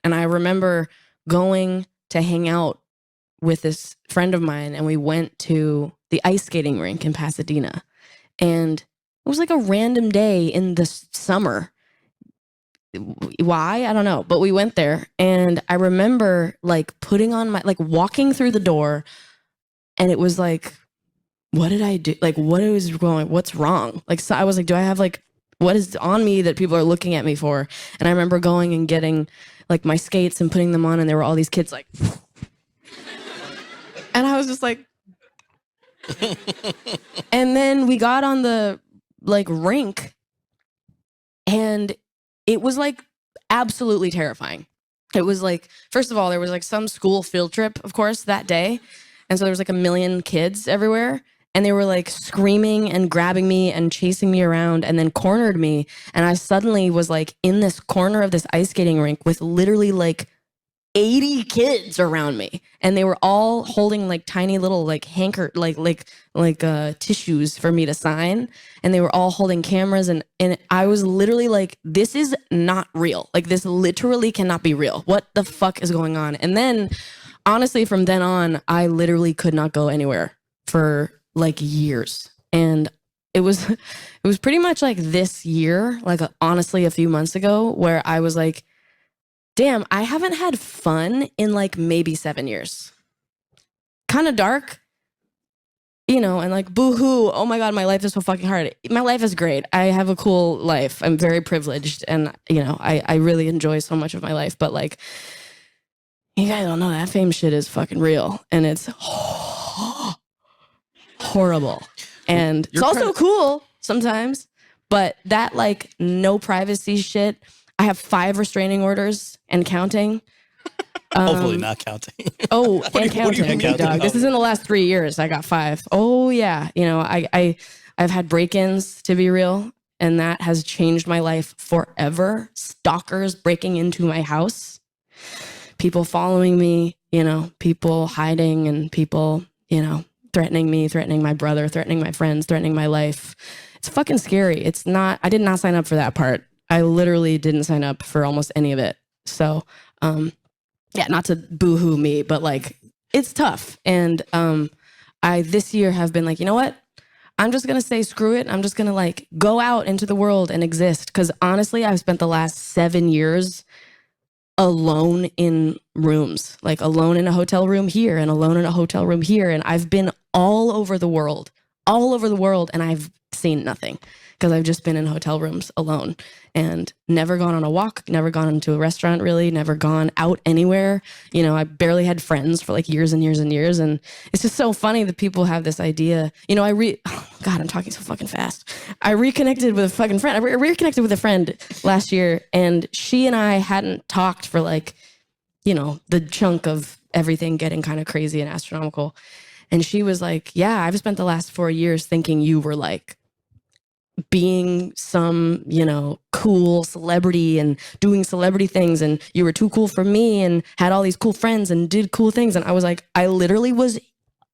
And I remember going to hang out with this friend of mine, and we went to the ice skating rink in Pasadena. And it was like a random day in the summer. Why? I don't know. But we went there, and I remember like putting on my, like walking through the door, and it was like, what did I do? Like, what is going, what's wrong? Like, so I was like, do I have like, what is on me that people are looking at me for? And I remember going and getting like my skates and putting them on, and there were all these kids like, and I was just like, and then we got on the like rink, and it was like absolutely terrifying. It was like, first of all, there was like some school field trip, of course, that day. And so there was like a million kids everywhere. And they were like screaming and grabbing me and chasing me around, and then cornered me. And I suddenly was like in this corner of this ice skating rink with literally like 80 kids around me. And they were all holding like tiny little like tissues for me to sign. And they were all holding cameras. And I was literally like, this is not real. Like, this literally cannot be real. What the fuck is going on? And then honestly, from then on, I literally could not go anywhere for like years. And it was pretty much like this year, like honestly a few months ago, where I was like, damn, I haven't had fun in like maybe 7 years. Kind of dark, you know, and like boo-hoo, oh my God, my life is so fucking hard. My life is great. I have a cool life. I'm very privileged, and you know, I really enjoy so much of my life. But like, you guys don't know, that fame shit is fucking real, and it's horrible. And it's also cool sometimes, but that like no privacy shit. I have 5 restraining orders and counting. Hopefully not counting. Oh, and counting, dog. This is in the last 3 years. I got 5. Oh yeah, you know, I've had break-ins, to be real, and that has changed my life forever. Stalkers breaking into my house, people following me, you know, people hiding, and people, you know, threatening me, threatening my brother, threatening my friends, threatening my life. It's fucking scary. It's not. I did not sign up for that part. I literally didn't sign up for almost any of it. So, yeah, not to boo-hoo me, but like, it's tough. And I this year have been like, you know what? I'm just going to say screw it. I'm just going to like go out into the world and exist. Because honestly, I've spent the last 7 years alone in rooms, like alone in a hotel room here and alone in a hotel room here. And I've been all over the world, and I've seen nothing because I've just been in hotel rooms alone and never gone on a walk, never gone into a restaurant, really, never gone out anywhere. You know, I barely had friends for like years and years and years. And it's just so funny that people have this idea. You know, oh God, I'm talking so fucking fast. I reconnected with a fucking friend. I reconnected with a friend last year, and she and I hadn't talked for like, you know, the chunk of everything getting kind of crazy and astronomical. And she was like, yeah, I've spent the last 4 years thinking you were like being some, you know, cool celebrity and doing celebrity things, and you were too cool for me and had all these cool friends and did cool things. And I was like, I literally was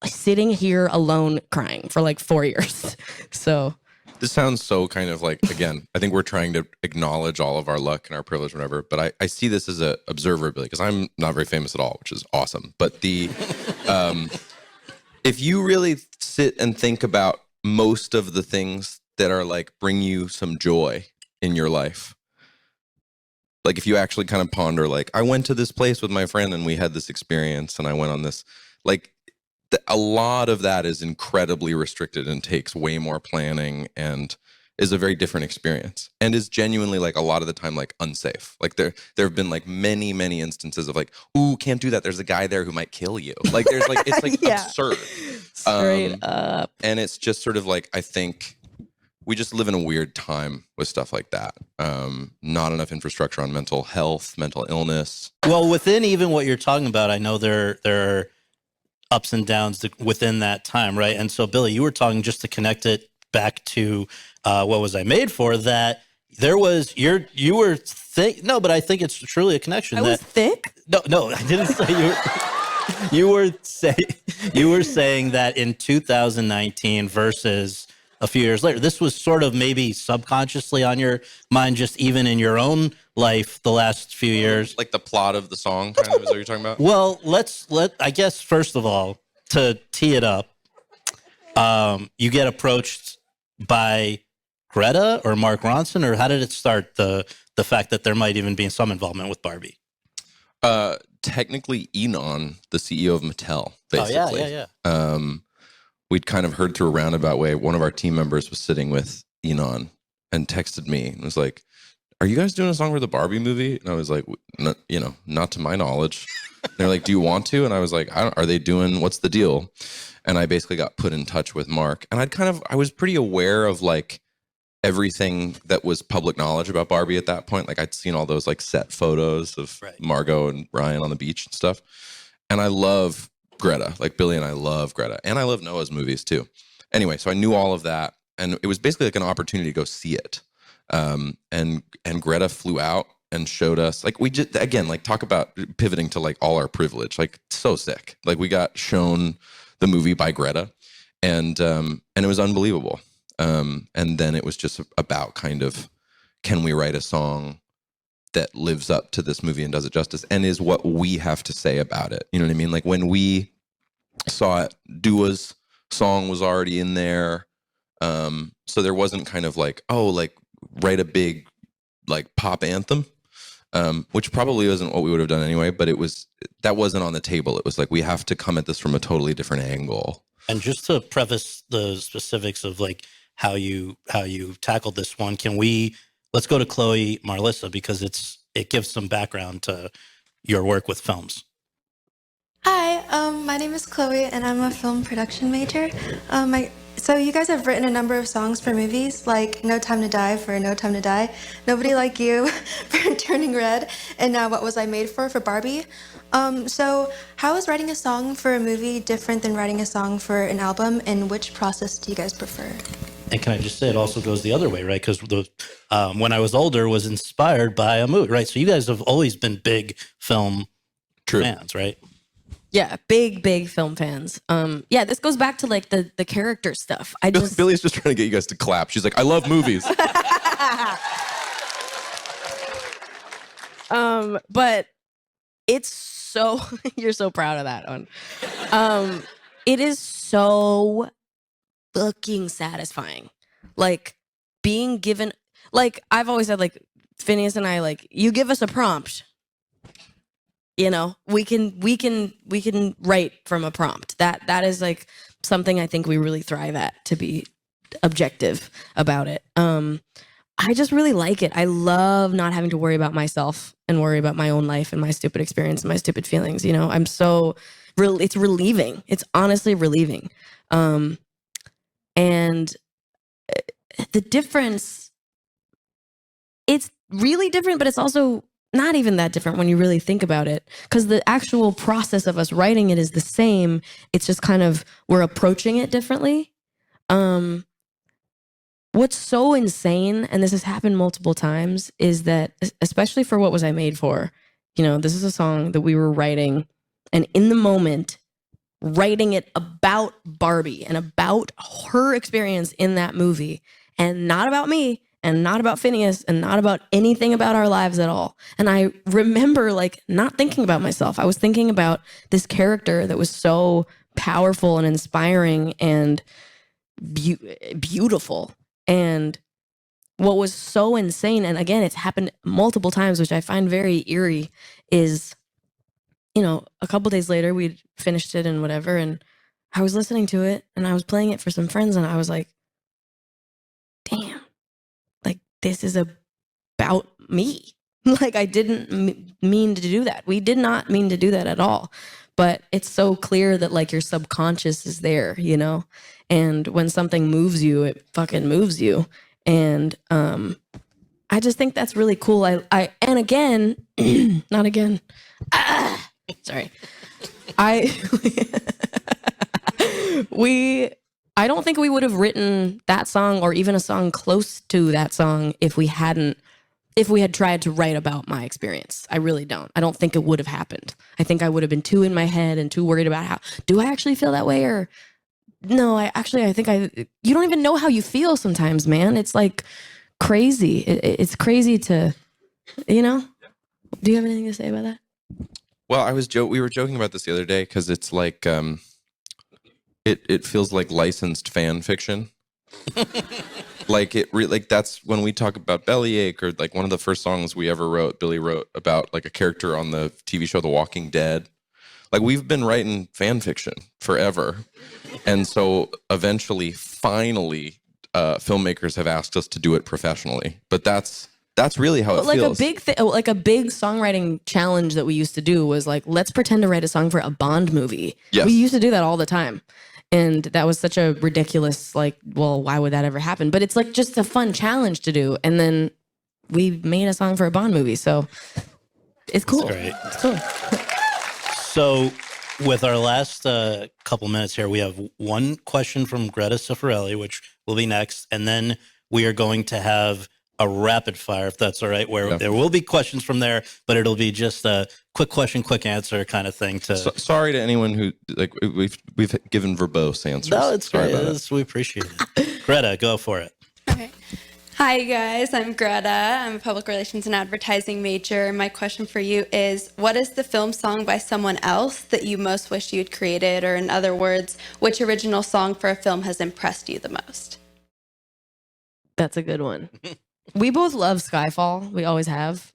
sitting here alone crying for like 4 years. So this sounds so kind of like, again, I think we're trying to acknowledge all of our luck and our privilege, whatever, but I see this as an observer, because I'm not very famous at all, which is awesome. But the if you really sit and think about most of the things that are like bring you some joy in your life, like if you actually kind of ponder, like, I went to this place with my friend and we had this experience and I went on this, like a lot of that is incredibly restricted and takes way more planning and is a very different experience and is genuinely like a lot of the time like unsafe. Like there have been like many instances of like, ooh, can't do that. There's a guy there who might kill you. Like there's like, it's like yeah. absurd. Straight up. And it's just sort of like, I think we just live in a weird time with stuff like that. Not enough infrastructure on mental health, mental illness. Well, within even what you're talking about, I know there are ups and downs within that time, right? And so, Billie, you were talking, just to connect it back to what was I made for, that there was you were thick. No, but I think it's truly a connection. I was thick? No, I didn't say you were. You were saying that in 2019 versus a few years later, this was sort of maybe subconsciously on your mind, just even in your own life the last few years. Like the plot of the song, kind of, is what you're talking about? Well, I guess, first of all, to tee it up, you get approached by Greta or Mark Ronson, or how did it start, the fact that there might even be some involvement with Barbie? Technically, Enon, the CEO of Mattel, basically. Oh, yeah. We'd kind of heard through a roundabout way. One of our team members was sitting with Enon and texted me and was like, "Are you guys doing a song for the Barbie movie?" And I was like, not to my knowledge." They're like, "Do you want to?" And I was like, "Are they doing, what's the deal?" And I basically got put in touch with Mark. And I was pretty aware of like everything that was public knowledge about Barbie at that point. Like I'd seen all those like set photos of Margot and Ryan on the beach and stuff. And I love Greta, like Billy and I love Greta. And I love Noah's movies too. Anyway, so I knew all of that. And it was basically like an opportunity to go see it. And Greta flew out and showed us, like, we just, again, like, talk about pivoting to like all our privilege, like so sick. Like we got shown the movie by Greta and it was unbelievable. And then it was just about kind of, can we write a song that lives up to this movie and does it justice and is what we have to say about it? You know what I mean? Like when we saw it, Dua's song was already in there. So there wasn't kind of like, oh, like write a big like pop anthem, which probably wasn't what we would have done anyway, but that wasn't on the table. It was like, we have to come at this from a totally different angle. And just to preface the specifics of like how you tackled this one, let's go to Chloe Marlissa, because it gives some background to your work with films. Hi, my name is Chloe, and I'm a film production major. So you guys have written a number of songs for movies, like No Time to Die for No Time to Die, Nobody Like You for Turning Red, and now What Was I Made For Barbie. So how is writing a song for a movie different than writing a song for an album, and which process do you guys prefer? And can I just say, it also goes the other way, right? Because When I Was Older was inspired by a movie, right? So you guys have always been big film fans, right? Yeah, big film fans. Yeah, this goes back to like the character stuff. Billy's just trying to get you guys to clap. She's like, I love movies. But it's so you're so proud of that one. It is so fucking satisfying. Like being given, like I've always said, like Finneas and I, like, you give us a prompt. You know, we can write from a prompt. That is like something I think we really thrive at, to be objective about it. I just really like it. I love not having to worry about myself and worry about my own life and my stupid experience and my stupid feelings. You know, it's relieving. It's honestly relieving. And the difference, it's really different, but it's also not even that different when you really think about it, because the actual process of us writing it is the same. It's just kind of, we're approaching it differently. What's so insane, and this has happened multiple times, is that, especially for What Was I Made For, you know, this is a song that we were writing, and in the moment, writing it about Barbie and about her experience in that movie, and not about me, and not about Finneas, and not about anything about our lives at all. And I remember like not thinking about myself. I was thinking about this character that was so powerful and inspiring and beautiful. And what was so insane, and again, it's happened multiple times, which I find very eerie, is, you know, a couple days later, we'd finished it and whatever, and I was listening to it, and I was playing it for some friends, and I was like, damn, like, this is about me. Like, I didn't mean to do that. We did not mean to do that at all. But it's so clear that, like, your subconscious is there, you know? And when something moves you, it fucking moves you. And I just think that's really cool. And again, not again. Sorry. I don't think we would have written that song, or even a song close to that song, if we had tried to write about my experience. I really don't. I don't think it would have happened. I think I would have been too in my head and too worried about do I actually feel that way, or no, I think you don't even know how you feel sometimes, man. It's like crazy. It's crazy to You know? Do you have anything to say about that? Well, we were joking about this the other day because it's like it feels like licensed fan fiction. Like like that's when we talk about Bellyache, or like one of the first songs we ever wrote, Billy wrote about like a character on the TV show The Walking Dead. Like we've been writing fan fiction forever. And so eventually, finally, filmmakers have asked us to do it professionally. But that's really how it feels. Like a big songwriting challenge that we used to do was like, let's pretend to write a song for a Bond movie. Yes. We used to do that all the time. And that was such a ridiculous, like, well, why would that ever happen? But it's like just a fun challenge to do. And then we made a song for a Bond movie. So it's cool. That's great. It's cool. So with our last couple minutes here, we have one question from Greta Cifarelli, which will be next. And then we are going to have a rapid fire, if that's all right, where there will be questions from there, but it'll be just a quick question, quick answer kind of thing. Sorry to anyone who, like, we've given verbose answers. No, it's great. We appreciate it. Greta, go for it. Okay. Hi, guys. I'm Greta. I'm a public relations and advertising major. My question for you is, what is the film song by someone else that you most wish you'd created? Or in other words, which original song for a film has impressed you the most? That's a good one. We both love Skyfall. We always have.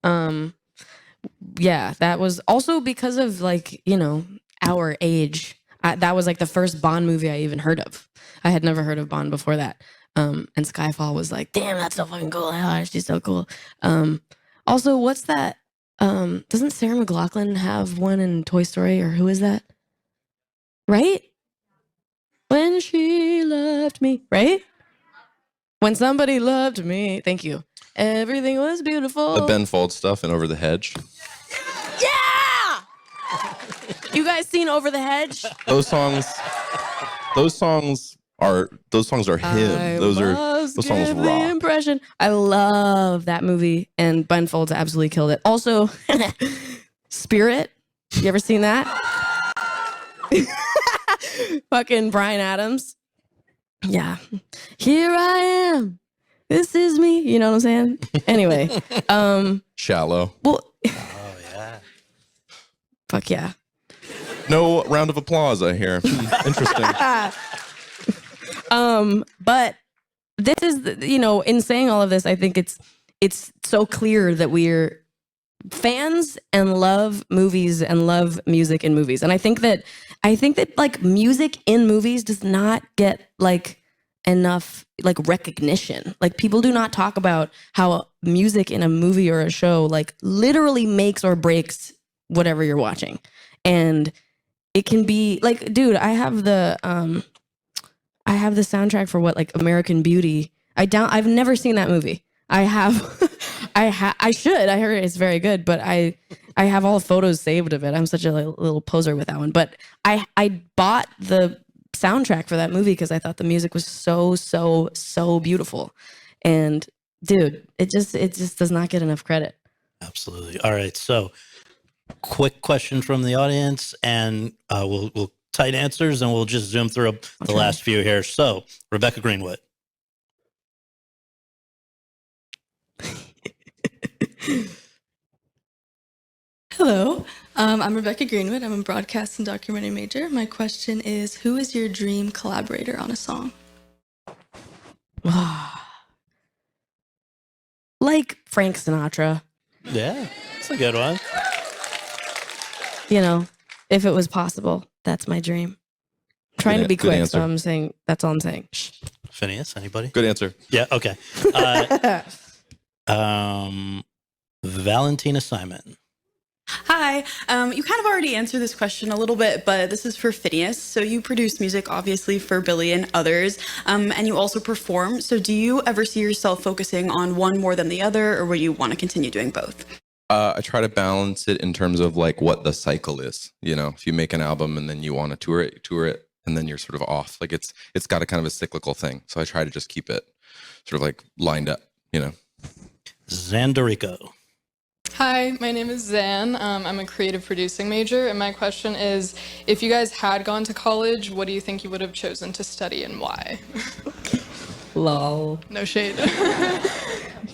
Yeah, that was also because of, like, you know, our age. That was like the first Bond movie I even heard of. I had never heard of Bond before that. And Skyfall was like, damn, that's so fucking cool. Oh, she's so cool. Also, what's that? Doesn't Sarah McLachlan have one in Toy Story, or who is that? Right? When she left me, right? When somebody loved me. Thank you. Everything was beautiful. The Ben Folds stuff and Over the Hedge. Yeah! You guys seen Over the Hedge? Those songs are him. Those songs rock. Impression. I love that movie, and Ben Folds absolutely killed it. Also, Spirit. You ever seen that? Fucking Bryan Adams. Yeah. Here I am. This is me. You know what I'm saying? Anyway. Shallow. Well. Oh, yeah. Fuck yeah. No round of applause, I hear. Interesting. But this is, you know, in saying all of this, I think it's so clear that we're fans and love movies and love music in movies. And I think that like music in movies does not get like enough like recognition. Like people do not talk about how music in a movie or a show like literally makes or breaks whatever you're watching. And it can be like, dude, I have the soundtrack for what, like American Beauty. I've never seen that movie. I should. I heard it's very good, but I have all the photos saved of it. I'm such a little poser with that one. But I bought the soundtrack for that movie because I thought the music was so beautiful. And dude, it just does not get enough credit. Absolutely. All right. So quick question from the audience, and we'll tight answers, and we'll just zoom through the last few here. So Rebecca Greenwood. Hello, I'm Rebecca Greenwood. I'm a broadcast and documentary major. My question is, who is your dream collaborator on a song? Like Frank Sinatra. Yeah, that's a good one. You know, if it was possible, that's my dream. I'm trying to be quick, answer. so I'm saying, that's all I'm saying. Shh. Phineas, anybody? Good answer. Yeah, okay. Valentina Simon. Hi. You kind of already answered this question a little bit, but this is for Phineas. So you produce music, obviously, for Billie and others, and you also perform. So do you ever see yourself focusing on one more than the other, or will you want to continue doing both? I try to balance it in terms of like what the cycle is. You know, if you make an album and then you want to tour it, and then you're sort of off. Like it's got a kind of a cyclical thing. So I try to just keep it sort of like lined up, you know. Zandarico. Hi, my name is Zan. I'm a creative producing major, and my question is, if you guys had gone to college, what do you think you would have chosen to study and why? Lol. No shade.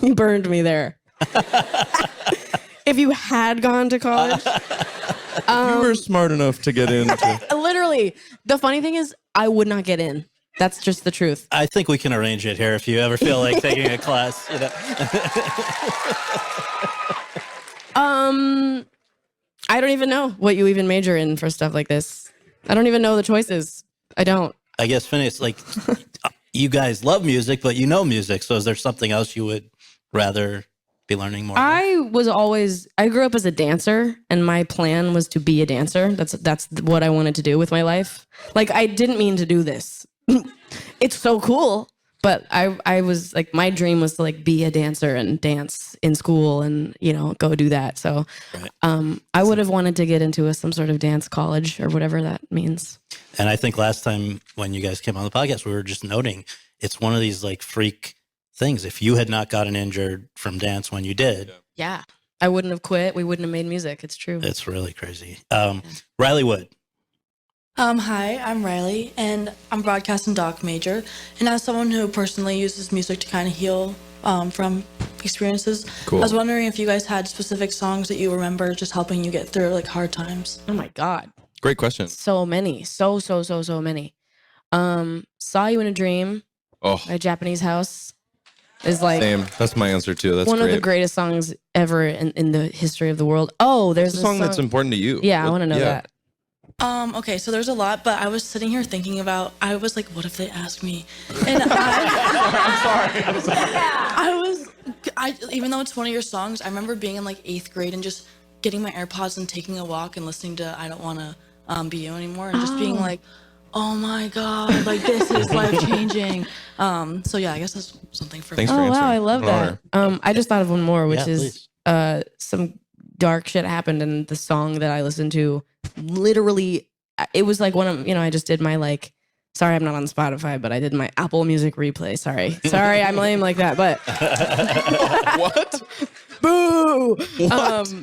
You burned me there. If you had gone to college. You were smart enough to get into. Literally. The funny thing is, I would not get in. That's just the truth. I think we can arrange it here if you ever feel like taking a class. You know? I don't even know what you even major in for stuff like this. I don't even know the choices. I don't. I guess, Phineas, like, you guys love music, but you know music. So is there something else you would rather be learning more about? I grew up as a dancer, and my plan was to be a dancer. That's what I wanted to do with my life. Like, I didn't mean to do this. It's so cool. But I was like, my dream was to like be a dancer and dance in school and, you know, go do that. So I would have wanted to get into some sort of dance college or whatever that means. And I think last time when you guys came on the podcast, we were just noting it's one of these like freak things. If you had not gotten injured from dance when you did. Yeah. I wouldn't have quit. We wouldn't have made music. It's true. It's really crazy. Riley Wood. Hi, I'm Riley, and I'm a broadcast and doc major. And as someone who personally uses music to kind of heal from experiences, Cool. I was wondering if you guys had specific songs that you remember just helping you get through like hard times. Oh my God. Great question. So many. So many. Saw You in a Dream Oh, by Japanese House is like same. That's my answer too. That's one great. of the greatest songs ever in the history of the world. Oh, there's It's a song that's important to you. Yeah, I want to know that. Okay, so there's a lot, but I was sitting here thinking about, I was like, what if they asked me? And I'm sorry. Even though it's one of your songs, I remember being in like 8th grade and just getting my AirPods and taking a walk and listening to I Don't Want to Be You Anymore and just being like, oh my God, like this is life changing. So yeah, I guess that's something for Thanks me. for Oh answering. wow, I love An that. honor. I just thought of one more, which Yeah, is please. some dark shit happened, and the song that I listened to, literally, it was like one of, you know, I just did my like, sorry, I'm not on Spotify, but I did my Apple Music replay. Sorry, I'm lame like that, but What? boo. What?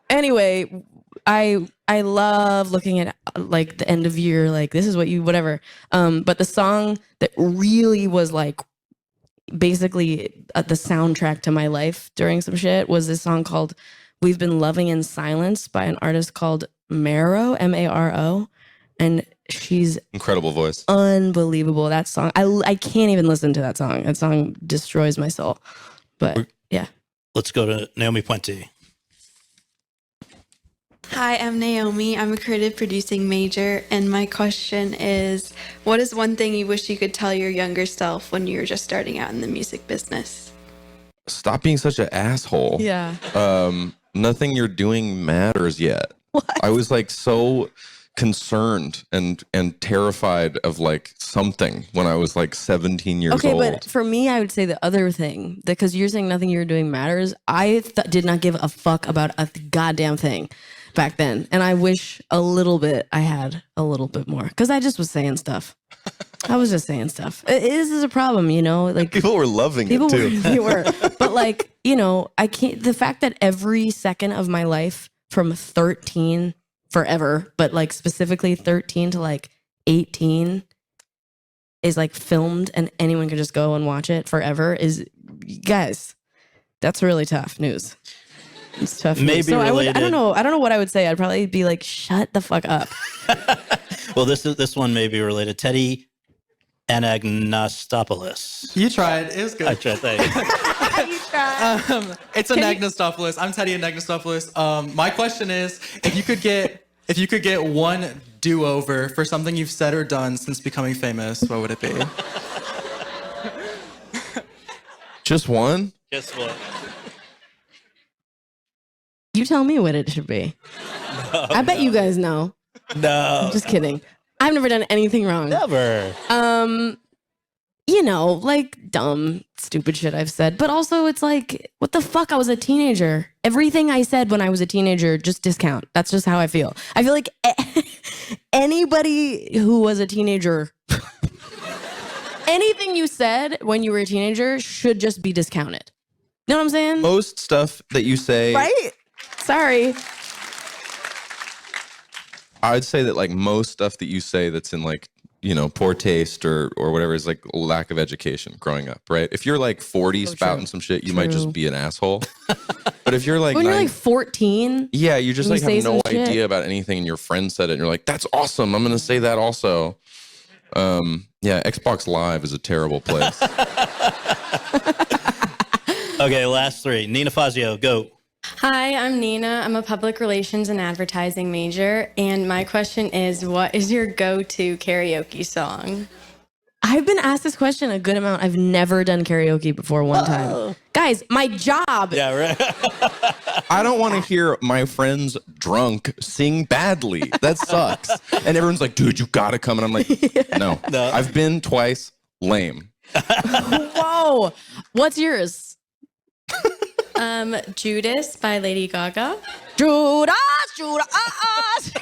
Anyway, I love looking at like the end of year, like this is what you whatever. But the song that really was like basically the soundtrack to my life during some shit was this song called "We've Been Loving in Silence" by an artist called Maro, Maro, and she's Incredible voice. unbelievable. That song, I can't even listen to that song. That song destroys my soul. But yeah. Let's go to Naomi Puente. Hi, I'm Naomi. I'm a creative producing major, and my question is, what is one thing you wish you could tell your younger self when you were just starting out in the music business? Stop being such an asshole. Yeah. Nothing you're doing matters yet. What? I was like so concerned and terrified of like something when I was like 17 years Okay, old. but for me, I would say the other thing, because you're saying nothing you're doing matters. I did not give a fuck about a goddamn thing back then. And I wish I had a little bit more, because I just was saying stuff. I was just saying stuff. This is a problem, you know? Like People were loving people it too. they were. But like, you know, I can't, the fact that every second of my life from 13 forever, but like specifically 13 to like 18 is like filmed and anyone can just go and watch it forever is, guys, that's really tough news. It's tough. Maybe news. So I related. don't know what I would say. I'd probably be like, shut the fuck up. Well, this one may be related. Teddy Anagnostopoulos. You tried. It was good. I tried. Thank you. It's Anagnostopoulos. I'm Teddy Anagnostopoulos. My question is, if you could get one do-over for something you've said or done since becoming famous, what would it be? Just one? Guess what? You tell me what it should be. I bet you guys know. No. Just kidding. I've never done anything wrong. Never. You know, like dumb, stupid shit I've said. But also it's like, what the fuck? I was a teenager. Everything I said when I was a teenager, just discount. That's just how I feel. I feel like anybody who was a teenager, anything you said when you were a teenager should just be discounted. You know what I'm saying? Most stuff that you say, Right? Sorry. I'd say that like most stuff that you say that's in like poor taste or whatever is like lack of education growing up, right? If you're like 40 spouting some shit, you might just be an asshole. But if you're like when you're like 14, yeah, you just like have no idea shit. about anything, and your friend said it, and you're like, "That's awesome! I'm gonna say that also." Yeah, Xbox Live is a terrible place. Okay, last three. Nina Fazio, go. Hi, I'm Nina. I'm a public relations and advertising major. And my question is, what is your go-to karaoke song? I've been asked this question a good amount. I've never done karaoke before one time. Guys, my job. Yeah, right. I don't want to hear my friends drunk sing badly. That sucks. And everyone's like, dude, you got to come. And I'm like, no. I've been twice. Lame. Whoa. What's yours? Judas by Lady Gaga. Judas.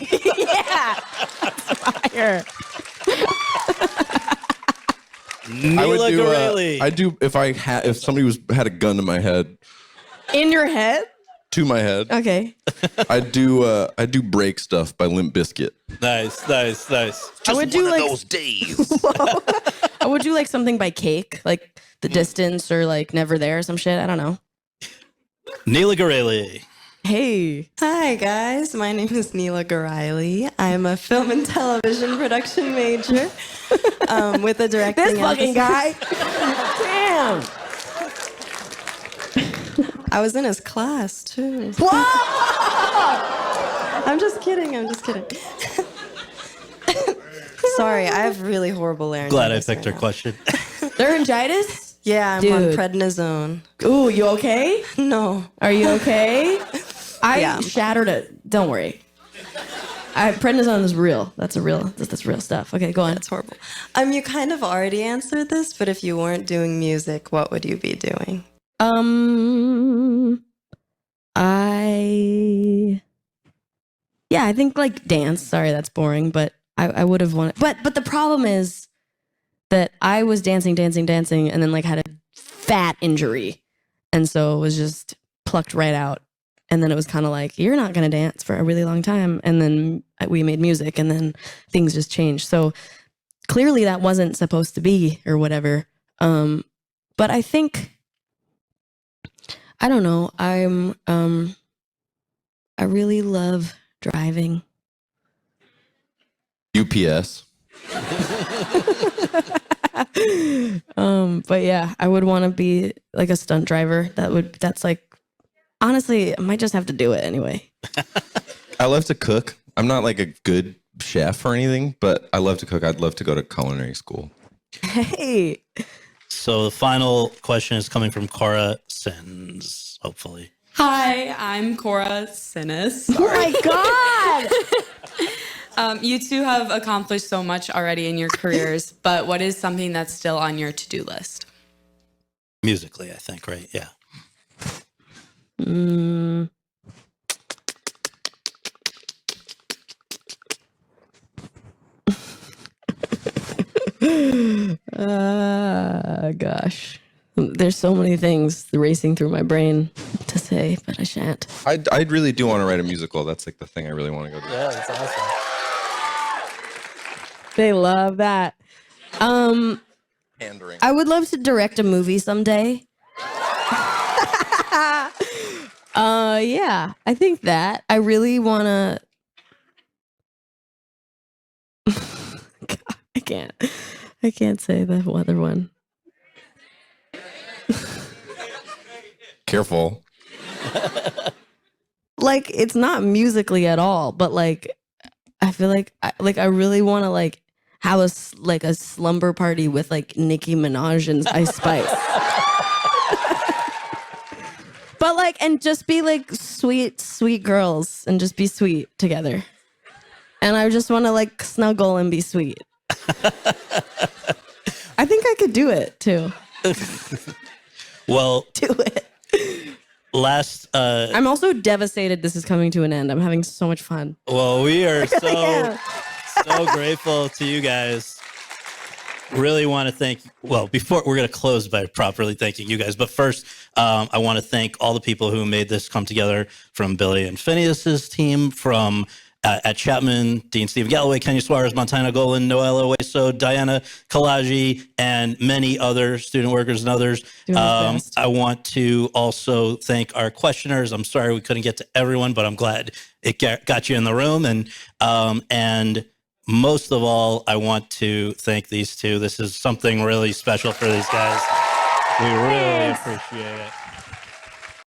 Yeah. That's fire. I do if somebody had a gun to my head. In your head? To my head. Okay. I do break stuff by Limp Bizkit. Nice. I would do like those days. I would do like something by Cake, like The Distance or like Never There or some shit. I don't know. Neela Gareli. Hey. Hi, guys. My name is Neela Gareli. I'm a film and television production major with a directing This fucking guy. Damn. I was in his class, too. Whoa! I'm just kidding. Sorry, I have really horrible laryngitis. Glad I picked her question. Laryngitis? Yeah, I'm on prednisone. Ooh, you okay? No. Are you okay? I shattered it. Don't worry. Prednisone is real. That's real stuff. Okay, go on. That's horrible. You kind of already answered this, but if you weren't doing music, what would you be doing? I think like dance. Sorry, that's boring, but I would have wanted. But the problem is that I was dancing, and then like had a fat injury, and so it was just plucked right out. And then it was kind of like, you're not going to dance for a really long time. And then we made music, and then things just changed. So clearly that wasn't supposed to be or whatever. But I think, I don't know. I really love driving. UPS. But yeah, I would want to be like a stunt driver. That's like, honestly, I might just have to do it anyway. I love to cook. I'm not like a good chef or anything, but I love to cook. I'd love to go to culinary school. Hey. So the final question is coming from Cora Sins, hopefully. Hi, I'm Cora Sinis. Oh my God! You two have accomplished so much already in your careers, but what is something that's still on your to-do list? Musically, I think, right? Yeah. Gosh. There's so many things racing through my brain to say, but I shan't. I really do want to write a musical. That's like the thing I really want to go do. Yeah, that's awesome. They love that. Pandering. I would love to direct a movie someday. Yeah, I think that. I really want to. I can't say the other one. Careful. Like, it's not musically at all, but like, I feel like I really want to like have a slumber party with like Nicki Minaj and Ice Spice. But like, and just be like sweet girls and just be sweet together. And I just want to like snuggle and be sweet. I think I could do it too. Well, Do it. last. I'm also devastated this is coming to an end. I'm having so much fun. Well, we are Yeah. so grateful to you guys. Really want to thank, before we're going to close by properly thanking you guys. But first, I want to thank all the people who made this come together, from Billy and Phineas's team, from at Chapman, Dean Steve Galloway, Kenya Suarez, Montana Golan, Noella Oeso, Diana Kalaji, and many other student workers and others. I want to also thank our questioners. I'm sorry we couldn't get to everyone, but I'm glad it got you in the room. And most of all, I want to thank these two. This is something really special for these guys. We really appreciate it.